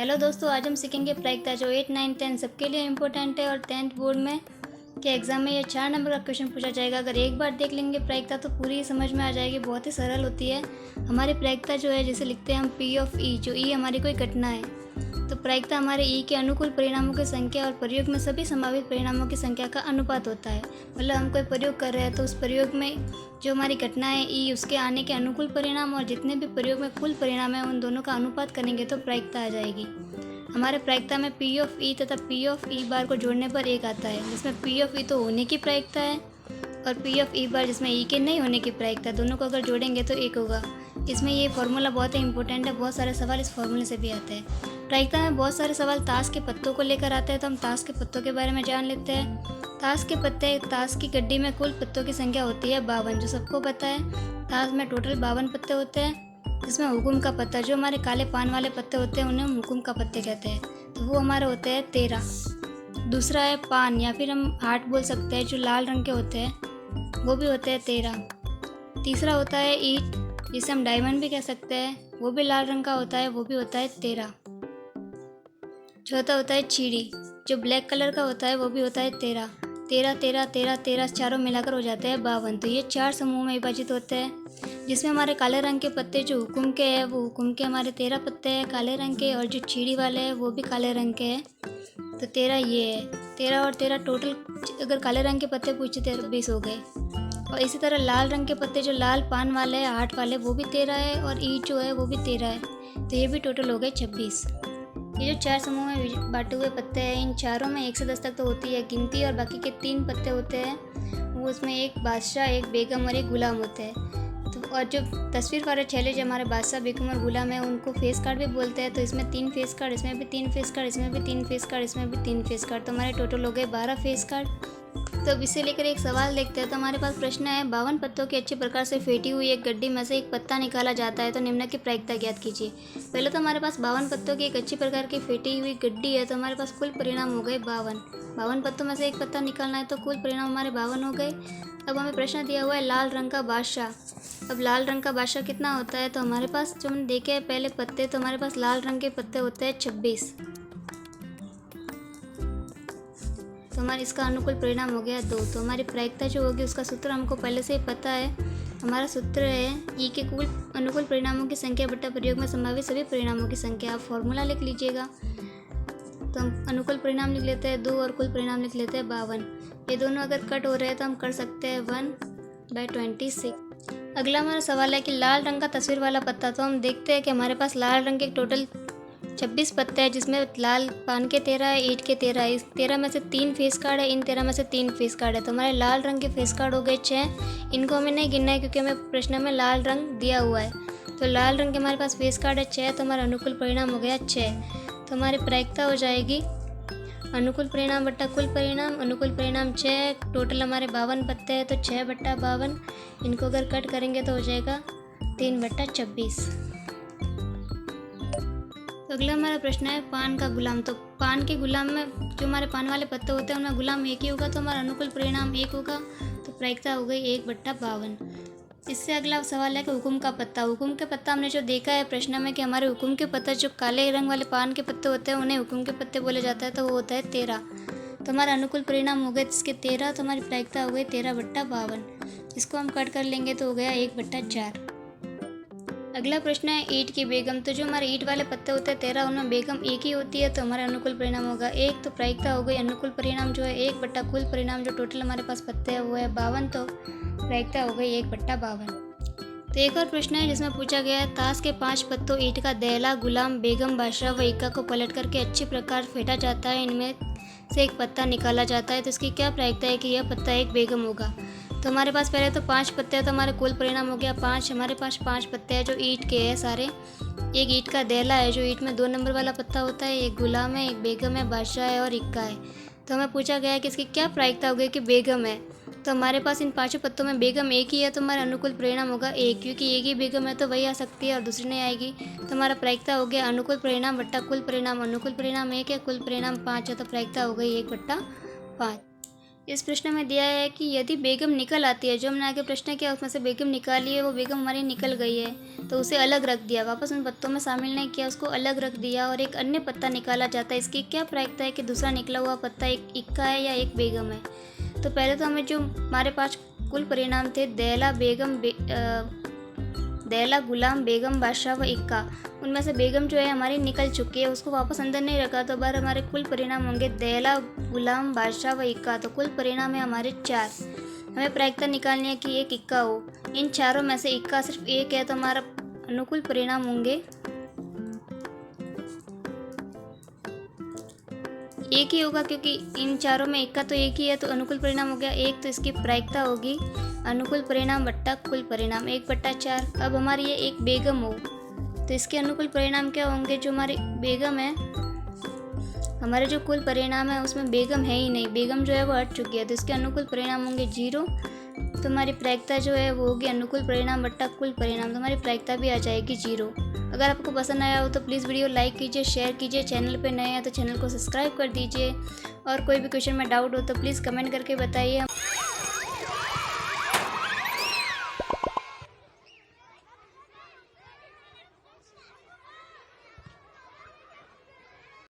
Hello दोस्तों, आज हम सीखेंगे प्रायिकता जो 8, 9, 10 सबके लिए इम्पोर्टेंट है और 10th बोर्ड में के एग्ज़ाम में ये 4 नंबर का क्वेश्चन पूछा जाएगा। अगर एक बार देख लेंगे प्रायिकता तो पूरी समझ में आ जाएगी, बहुत ही सरल होती है। हमारी प्रायिकता जो है जिसे लिखते हैं हम P ऑफ E, जो E हमारी कोई घटना है। तो प्रायिकता हमारे E के अनुकूल परिणामों की संख्या और प्रयोग में सभी संभावित परिणामों की संख्या का अनुपात होता है। मतलब हम कोई प्रयोग कर रहे हैं तो उस प्रयोग में जो हमारी घटना है E, उसके आने के अनुकूल परिणाम और जितने भी प्रयोग में कुल परिणाम है उन दोनों का अनुपात करेंगे तो प्रायिकता आ जाएगी। हमारे प्रायिकता में P ऑफ E तथा P ऑफ E बार को जोड़ने पर 1 आता है, जिसमें P ऑफ E तो होने की प्रायिकता है और P ऑफ E बार जिसमें E के नहीं होने की प्रायिकता, दोनों को अगर जोड़ेंगे तो 1 होगा। इसमें ये फार्मूला बहुत ही इंपॉर्टेंट है, बहुत सारे सवाल इस फार्मूले से भी आते हैं। प्रायिकता में बहुत सारे सवाल ताश के पत्तों को लेकर आते हैं, तो हम ताश के पत्तों के बारे में जान लेते हैं। ताश के पत्ते, ताश की गड्डी में कुल पत्तों की संख्या होती है 52, जो सबको पता है। ताश में टोटल 52 पत्ते होते हैं, जिसमें हुकुम का पत्ता, जो हमारे काले पान वाले पत्ते होते हैं उन्हें हम हुकुम का पत्ते कहते हैं, तो वो हमारे होते हैं 13। दूसरा है पान या फिर हम हार्ट बोल सकते हैं, जो लाल रंग के होते हैं, वो भी होते हैं 13। तीसरा होता है ईंट, जिसे हम डायमंड भी कह सकते हैं, वो भी लाल रंग का होता है, वो भी होता है 13। चौथा होता है चीड़ी, जो ब्लैक कलर का होता है, वो भी होता है 13। 13, 13, 13, 13 चारों मिलाकर हो जाते हैं 52। तो ये 4 समूह में विभाजित होते हैं, जिसमें हमारे काले रंग के पत्ते जो हुकुम के हैं वो हुकुम के हमारे 13 पत्ते हैं काले रंग के, और जो चीड़ी वाले हैं वो भी काले रंग के हैं, तो 13 ये है। 13 और 13 टोटल अगर काले रंग के पत्ते पूछे तो 20 हो गए। और इसी तरह लाल रंग के पत्ते जो लाल पान वाले हैं, हार्ट वाले, वो भी 13 है, और ईंट जो है वो भी 13 है, तो ये भी टोटल हो गए 26। ये जो 4 समूह में बांटे हुए पत्ते हैं, इन चारों में 1 से 10 तक तो होती है गिनती, और बाकी के 3 पत्ते होते हैं, वो उसमें एक बादशाह, एक बेगम और एक गुलाम होते हैं। तो और जो तस्वीर वाले छेले जो हमारे बादशाह, बेगम और गुलाम है, उनको फेस कार्ड भी बोलते हैं। तो इसमें 3 फेस कार्ड, इसमें भी 3 फेस कार्ड, इसमें भी 3 फेस कार्ड, इसमें भी 3 फेस कार्ड, तो हमारे टोटल हो गए 12 फेस कार्ड। तो अब इसे लेकर एक सवाल देखते हैं। तो हमारे पास प्रश्न है, 52 पत्तों की अच्छी प्रकार से फेंटी हुई एक गड्डी में से एक पत्ता निकाला जाता है, तो निम्न की प्रायिकता ज्ञात कीजिए। पहले तो हमारे पास 52 पत्तों की एक अच्छी प्रकार की फेंटी हुई गड्डी है, तो हमारे पास कुल परिणाम हो गए 52। 52 पत्तों में से एक पत्ता निकालना है, तो कुल परिणाम हमारे 52 हो गए। अब हमें प्रश्न दिया हुआ है लाल रंग का बादशाह। अब लाल रंग का बादशाह कितना होता है, तो हमारे पास जो हमने देखे हैं पहले पत्ते, तो हमारे पास लाल रंग के पत्ते होते हैं 26, तो हमारे इसका अनुकूल परिणाम हो गया 2। तो हमारी प्रायिकता जो होगी उसका सूत्र हमको पहले से ही पता है। हमारा सूत्र है ई के कुल अनुकूल परिणामों की संख्या बटा प्रयोग में संभावित सभी परिणामों की संख्या। आप फॉर्मूला लिख लीजिएगा। तो हम अनुकूल परिणाम लिख लेते हैं 2 और कुल परिणाम लिख लेते हैं 52। ये दोनों अगर कट हो रहे हैं तो हम कर सकते हैं 1/26। अगला हमारा सवाल है कि लाल रंग का तस्वीर वाला पत्ता। तो हम देखते हैं कि हमारे पास लाल रंग के टोटल 26 पत्ते हैं, जिसमें लाल पान के 13 है, ईंट के 13 है। इस 13 में से 3 फेस कार्ड है, इन 13 में से 3 फेस कार्ड है, तो हमारे लाल रंग के फेस कार्ड हो गए 6। इनको हमें नहीं गिनना है क्योंकि हमें प्रश्न में लाल रंग दिया हुआ है। तो लाल रंग के हमारे पास फेस कार्ड है 6, तो हमारा अनुकूल परिणाम हो गया 6। तो हमारी प्रायिकता हो जाएगी अनुकूल परिणाम बट्टा कुल परिणाम। अनुकूल परिणाम 6, टोटल हमारे 52 पत्ते हैं, तो 6/52। इनको अगर कट करेंगे तो हो जाएगा 3/26। अगला हमारा प्रश्न है पान का गुलाम। तो पान के गुलाम में जो हमारे पान वाले पत्ते होते हैं उनमें गुलाम एक ही होगा, तो हमारा अनुकूल परिणाम 1 होगा, तो प्रायिकता हो गई 1/52। इससे अगला सवाल है कि हुकुम का पत्ता। हुकुम के पत्ता हमने जो देखा है प्रश्न में कि हमारे हुकुम के पत्ता जो काले रंग वाले पान के पत्ते होते हैं उन्हें हुकुम के पत्ते बोले जाता है, तो वो होता है 13। तो हमारा अनुकूल परिणाम हो गए इसके 13, तो हमारी प्रायिकता हो गई 13/52। इसको हम कट कर लेंगे तो हो गया 1/4। अगला प्रश्न है ईंट की बेगम। तो जो हमारे ईंट वाले पत्ते होते हैं 13, उनमें बेगम एक ही होती है, तो हमारा अनुकूल परिणाम होगा 1। तो प्रायिकता हो गई अनुकूल परिणाम जो है 1 कुल परिणाम, जो टोटल हमारे पास पत्ते हैं वो है 52, तो प्रायिकता हो गई 1/52। तो एक और प्रश्न है जिसमें पूछा गया है ताश के 5 पत्तों ईंट का दहला, गुलाम, बेगम, बादशाह व इक्का को पलट करके अच्छी प्रकार फेंटा जाता है, इनमें से एक पत्ता निकाला जाता है, तो इसकी क्या प्रायिकता है कि यह पत्ता एक बेगम होगा। तो हमारे पास पहले तो 5 पत्ते हैं, तो हमारे कुल परिणाम हो गया 5। हमारे पास 5 पत्ते हैं जो ईंट के हैं सारे। एक ईंट का दहला है जो ईंट में 2 नंबर वाला पत्ता होता है, एक गुलाम है, एक बेगम है, बादशाह है और इक्का है। तो हमें पूछा गया है कि इसकी क्या प्रायिकता हो गई कि बेगम है। तो हमारे पास इन 5 पत्तों में बेगम एक ही है, तो हमारा अनुकूल परिणाम होगा 1, क्योंकि एक ही बेगम है तो वही आ सकती है और दूसरी नहीं आएगी। तो हमारा प्रायिकता हो गया अनुकूल परिणाम बट्टा कुल परिणाम। अनुकूल परिणाम 1 है, कुल परिणाम 5 है, तो प्रायिकता हो गई 1/5। इस प्रश्न में दिया है कि यदि बेगम निकल आती है, जो हमने आगे प्रश्न किया उसमें से बेगम निकाली है, वो बेगम हमारी निकल गई है तो उसे अलग रख दिया, वापस उन पत्तों में शामिल नहीं किया, उसको अलग रख दिया और एक अन्य पत्ता निकाला जाता है। इसकी क्या प्रायिकता है कि दूसरा निकला हुआ पत्ता एक इक्का है या एक बेगम है। तो पहले तो हमें जो हमारे पास कुल परिणाम थे दैला, गुलाम, बेगम, बादशाह व इक्का, उनमें से बेगम जो है हमारी निकल चुकी है, उसको वापस अंदर नहीं रखा, तो बार हमारे कुल परिणाम होंगे दैला, गुलाम, बादशाह व इक्का। तो कुल परिणाम है हमारे 4। हमें प्रायिकता निकालनी है कि एक इक्का हो। इन चारों में से इक्का सिर्फ एक है, तो हमारा अनुकूल परिणाम होंगे एक ही होगा, क्योंकि इन चारों में इक्का तो एक ही है, तो अनुकूल परिणाम हो गया 1। तो इसकी प्रायिकता होगी अनुकूल परिणाम बट्टा कुल परिणाम 1/4। अब हमारी ये एक बेगम हो तो इसके अनुकूल परिणाम क्या होंगे, जो हमारी बेगम है, हमारे जो कुल परिणाम है उसमें बेगम है ही नहीं, बेगम जो है वो हट चुकी है, तो इसके अनुकूल परिणाम होंगे 0। तो हमारी प्रायिकता जो है वो होगी अनुकूल परिणाम बट्टा कुल परिणाम, तो हमारी प्रायिकता भी आ जाएगी 0। अगर आपको पसंद आया हो तो प्लीज़ वीडियो लाइक कीजिए, शेयर कीजिए, चैनल पे नए हैं तो चैनल को सब्सक्राइब कर दीजिए, और कोई भी क्वेश्चन में डाउट हो तो प्लीज़ कमेंट करके बताइए।